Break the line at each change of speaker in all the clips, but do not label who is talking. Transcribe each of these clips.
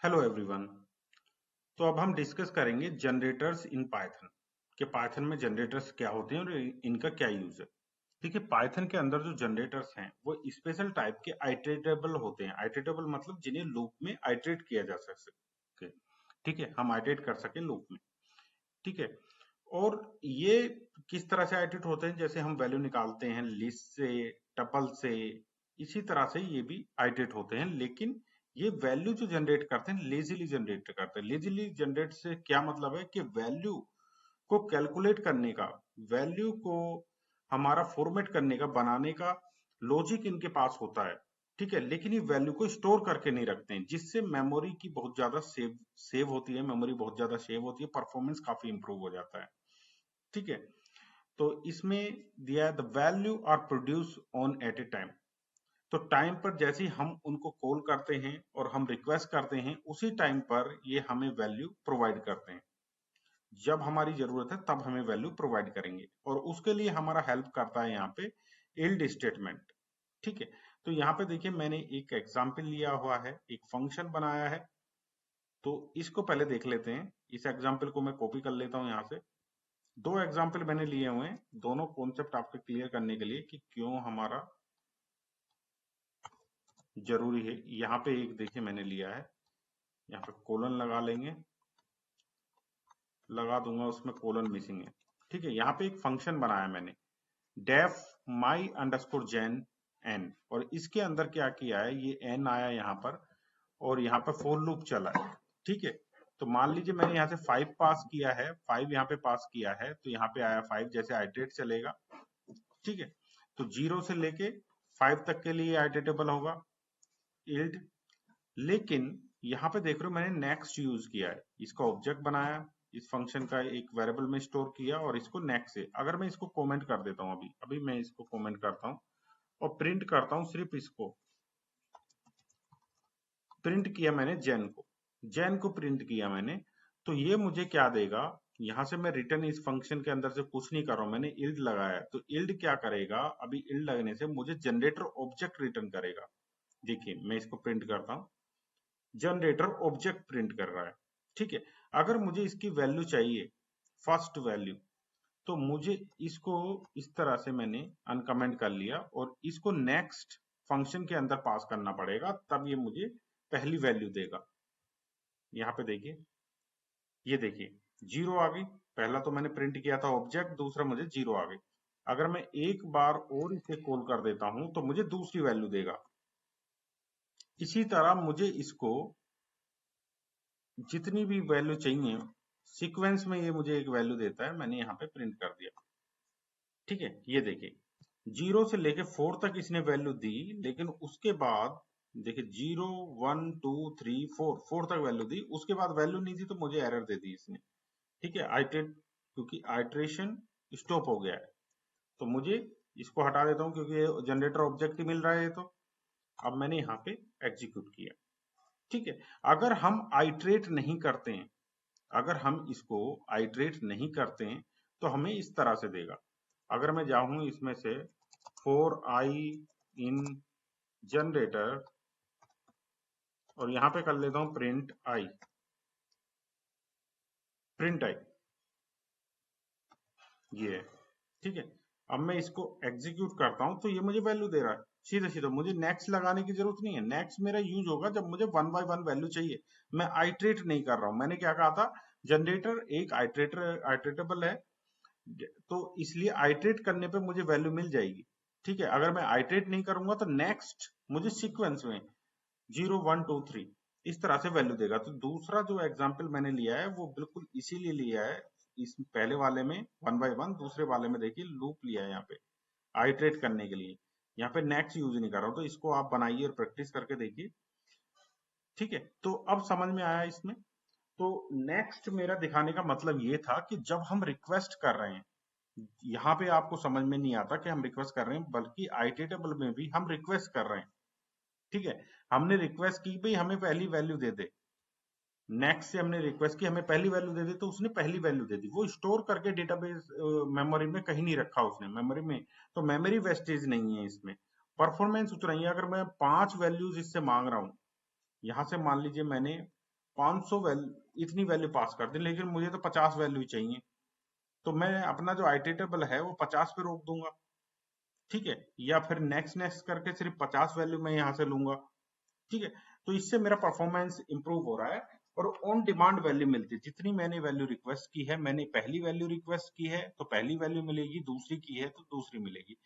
Hello everyone. तो अब हम डिस्कस करेंगे जनरेटर्स इन पाइथन कि पाइथन में जनरेटर्स क्या होते हैं और इनका क्या यूज है। ठीक है, पाइथन के अंदर जो जनरेटर्स हैं वो स्पेशल टाइप के आइटरेटेबल होते हैं। आइटरेटेबल मतलब जिन्हें लूप में आइटरेट किया जा सके। ठीक है, हम आइटरेट कर सके लूप में। ठीक है, और ये किस तरह से आइटरेट होते हैं, जैसे हम वैल्यू निकालते हैं लिस्ट से, टपल से, इसी तरह से ये भी आइटरेट होते हैं। लेकिन ये वैल्यू जो जनरेट करते हैं लेजीली जनरेट करते हैं। लेजीली जनरेट से क्या मतलब है कि वैल्यू को कैलकुलेट करने का, वैल्यू को हमारा फॉर्मेट करने का, बनाने का लॉजिक इनके पास होता है। ठीक है, लेकिन ये वैल्यू को स्टोर करके नहीं रखते हैं, जिससे मेमोरी की बहुत ज्यादा सेव होती है, मेमोरी बहुत ज्यादा सेव होती है, परफॉर्मेंस काफी इंप्रूव हो जाता है। ठीक है, तो इसमें दिया है the value are produce on at a time. तो टाइम पर जैसे ही हम उनको कॉल करते हैं और हम रिक्वेस्ट करते हैं, उसी टाइम पर ये हमें वैल्यू प्रोवाइड करते हैं। जब हमारी जरूरत है तब हमें वैल्यू प्रोवाइड करेंगे, और उसके लिए हमारा हेल्प करता है यहाँ पे इल्ड स्टेटमेंट। ठीक है, तो यहाँ पे देखिए मैंने एक एग्जाम्पल लिया हुआ है, एक फंक्शन बनाया है। तो इसको पहले देख लेते हैं। इस एग्जाम्पल को मैं कॉपी कर लेता हूँ यहाँ से। दो एग्जाम्पल मैंने लिए हुए हैं, दोनों कॉन्सेप्ट आपके क्लियर करने के लिए कि क्यों हमारा जरूरी है। यहाँ पे एक देखिए मैंने लिया है, यहाँ पे कोलन लगा लेंगे, लगा दूंगा, उसमें कोलन मिसिंग है। ठीक है, यहाँ पे एक फंक्शन बनाया मैंने, डेफ माई अंडरस्कोर जेन एन, और इसके अंदर क्या किया है, ये एन आया यहाँ पर, और यहाँ पे फोर लूप चला है। ठीक है, तो मान लीजिए मैंने यहाँ से 5 पास किया है, 5 यहाँ पे पास किया है, तो यहाँ पे आया 5, जैसे आइटरेट चलेगा। ठीक है, तो 0 से लेके 5 तक के लिए आइटरेटेबल होगा इल्ड। लेकिन यहाँ पे देख रहे हो मैंने नेक्स्ट यूज किया है, इसका ऑब्जेक्ट बनाया, इस फंक्शन का एक वेरिएबल में स्टोर किया, और इसको नेक्स्ट से, अगर मैं इसको कमेंट कर देता हूँ, अभी अभी मैं इसको कमेंट करता हूँ और प्रिंट करता हूँ, सिर्फ इसको प्रिंट किया मैंने, जेन को प्रिंट किया मैंने, तो ये मुझे क्या देगा। यहां से मैं रिटर्न इस फंक्शन के अंदर से कुछ नहीं कर रहा हूं, मैंने इल्ड लगाया है, तो इल्ड क्या करेगा, अभी इल्ड लगने से मुझे जनरेटर ऑब्जेक्ट रिटर्न करेगा। देखिए मैं इसको प्रिंट करता हूँ, जनरेटर ऑब्जेक्ट प्रिंट कर रहा है। ठीक है, अगर मुझे इसकी वैल्यू चाहिए, फर्स्ट वैल्यू, तो मुझे इसको इस तरह से मैंने अनकमेंट कर लिया, और इसको नेक्स्ट फंक्शन के अंदर पास करना पड़ेगा, तब ये मुझे पहली वैल्यू देगा। यहाँ पे देखिए, ये देखिए 0 आ गई। पहला तो मैंने प्रिंट किया था ऑब्जेक्ट, दूसरा मुझे 0 आ गई। अगर मैं एक बार और इसे कॉल कर देता हूं तो मुझे दूसरी वैल्यू देगा। इसी तरह मुझे इसको जितनी भी वैल्यू चाहिए सीक्वेंस में, ये मुझे एक वैल्यू देता है, मैंने यहाँ पे प्रिंट कर दिया। ठीक है, ये देखिए 0 से लेके 4 तक इसने वैल्यू दी, लेकिन उसके बाद देखिए 0 1 2 3 4, 4 तक वैल्यू दी, उसके बाद वैल्यू नहीं दी तो मुझे एरर दे दी इसने। ठीक है, आइटरेट, क्योंकि आइट्रेशन स्टॉप हो गया है, तो मुझे इसको हटा देता हूँ, क्योंकि जनरेटर ऑब्जेक्ट ही मिल रहा है। तो अब मैंने यहाँ पे एग्जीक्यूट किया। ठीक है, अगर हम आइट्रेट नहीं करते हैं, अगर हम इसको आइट्रेट नहीं करते हैं, तो हमें इस तरह से देगा। अगर मैं जाऊं इसमें से फॉर आई इन जनरेटर, और यहाँ पे कर लेता हूँ प्रिंट आई, प्रिंट आई, ये है। ठीक है, अब मैं इसको एग्जीक्यूट करता हूं तो ये मुझे वैल्यू दे रहा है सीधे सीधे। मुझे नेक्स्ट लगाने की जरूरत नहीं है, नेक्स्ट मेरा यूज होगा जब मुझे 1 बाय 1 वैल्यू चाहिए। मैं आइट्रेट नहीं कर रहा हूं। मैंने क्या कहा था, जनरेटर एक आइट्रेटेबल है, तो इसलिए आइट्रेट करने पे मुझे वैल्यू मिल जाएगी। ठीक है, अगर मैं आइट्रेट नहीं करूंगा तो नेक्स्ट मुझे सीक्वेंस में 0 1 2 3 इस तरह से वैल्यू देगा। तो दूसरा जो एग्जाम्पल मैंने लिया है वो बिल्कुल इसीलिए लिया है, इस पहले वाले में 1 बाय 1, दूसरे वाले में देखिए लूप लिया है यहाँ पे आइट्रेट करने के लिए। यहाँ पे नेक्स्ट यूज नहीं कर रहा हूँ, तो इसको आप बनाइए और प्रैक्टिस करके देखिए। ठीक है, तो अब समझ में आया इसमें। तो नेक्स्ट मेरा दिखाने का मतलब ये था कि जब हम रिक्वेस्ट कर रहे हैं, यहाँ पे आपको समझ में नहीं आता कि हम रिक्वेस्ट कर रहे हैं, बल्कि आइटेटेबल में भी हम रिक्वेस्ट कर रहे हैं। ठीक है, हमने रिक्वेस्ट की भाई हमें पहली वैल्यू दे दे, नेक्स्ट से हमने रिक्वेस्ट की हमें पहली वैल्यू दे दी, तो उसने पहली वैल्यू दे दी। वो स्टोर करके डेटाबेस मेमोरी में कहीं नहीं रखा उसने मेमोरी में, तो मेमोरी वेस्टेज नहीं है इसमें। परफॉर्मेंस उच रही है। अगर मैं 5 वैल्यूज इससे मांग रहा हूं, यहां से मान लीजिए मैंने 500 वैल्यू इतनी वैल्यू पास कर दें, लेकिन मुझे तो 50 वैल्यू चाहिए, तो मैं अपना जो आइटरेटेबल है वो 50 पे रोक दूंगा, ठीक है, या फिर नेक्स्ट नेक्स्ट करके सिर्फ 50 वैल्यू मैं यहाँ से लूंगा, ठीक है। तो इससे मेरा परफॉर्मेंस इंप्रूव हो रहा है और ऑन डिमांड वैल्यू मिलती है। जितनी मैंने वैल्यू रिक्वेस्ट की है, मैंने पहली वैल्यू रिक्वेस्ट की है तो पहली वैल्यू मिलेगी, दूसरी की है तो दूसरी मिलेगी।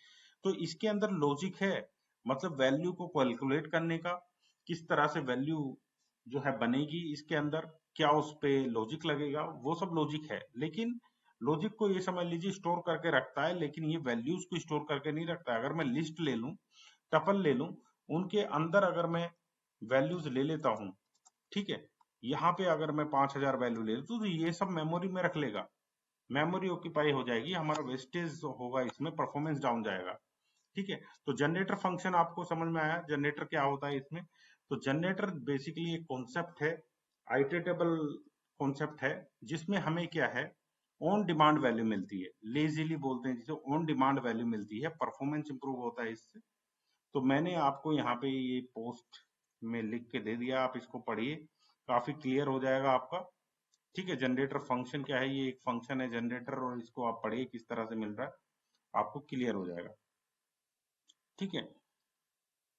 तो इसके अंदर लॉजिक है, मतलब वैल्यू को कैलकुलेट करने का, किस तरह से वैल्यू जो है बनेगी इसके अंदर, क्या उस पे लॉजिक लगेगा, वो सब लॉजिक है। लेकिन लॉजिक को ये समझ लीजिए स्टोर करके रखता है, लेकिन ये वैल्यूज को स्टोर करके नहीं रखता है। अगर मैं लिस्ट ले लूं, टपल ले लूं, उनके अंदर अगर मैं वैल्यूज ले लेता हूं, ठीक है, यहाँ पे अगर मैं 5000 वैल्यू ले लेता हूं, तो ये सब मेमोरी में रख लेगा, मेमोरी ऑक्यूपाई हो जाएगी, हमारा वेस्टेज होगा, इसमें परफॉर्मेंस डाउन जाएगा, ठीक है। तो जनरेटर फंक्शन आपको समझ में आया, जनरेटर क्या होता है इसमें। तो जनरेटर बेसिकली एक कॉन्सेप्ट है, आइटरेटेबल कॉन्सेप्ट है, जिसमें हमें क्या है, ऑन डिमांड वैल्यू मिलती है, लेजीली बोलते हैं जिसे, ऑन डिमांड वैल्यू मिलती है, परफॉर्मेंस इंप्रूव होता है इससे। तो मैंने आपको यहाँ पे ये पोस्ट में लिख के दे दिया, आप इसको पढ़िए, काफी क्लियर हो जाएगा आपका, ठीक है। जनरेटर फंक्शन क्या है, ये एक फंक्शन है जनरेटर, और इसको आप पढ़िए किस तरह से मिल रहा है, आपको क्लियर हो जाएगा, ठीक है।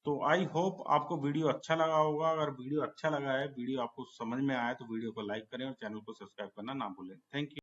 तो आई होप आपको वीडियो अच्छा लगा होगा। अगर वीडियो अच्छा लगा है, वीडियो आपको समझ में आया, तो वीडियो को लाइक करें और चैनल को सब्सक्राइब करना ना भूलें। Thank you.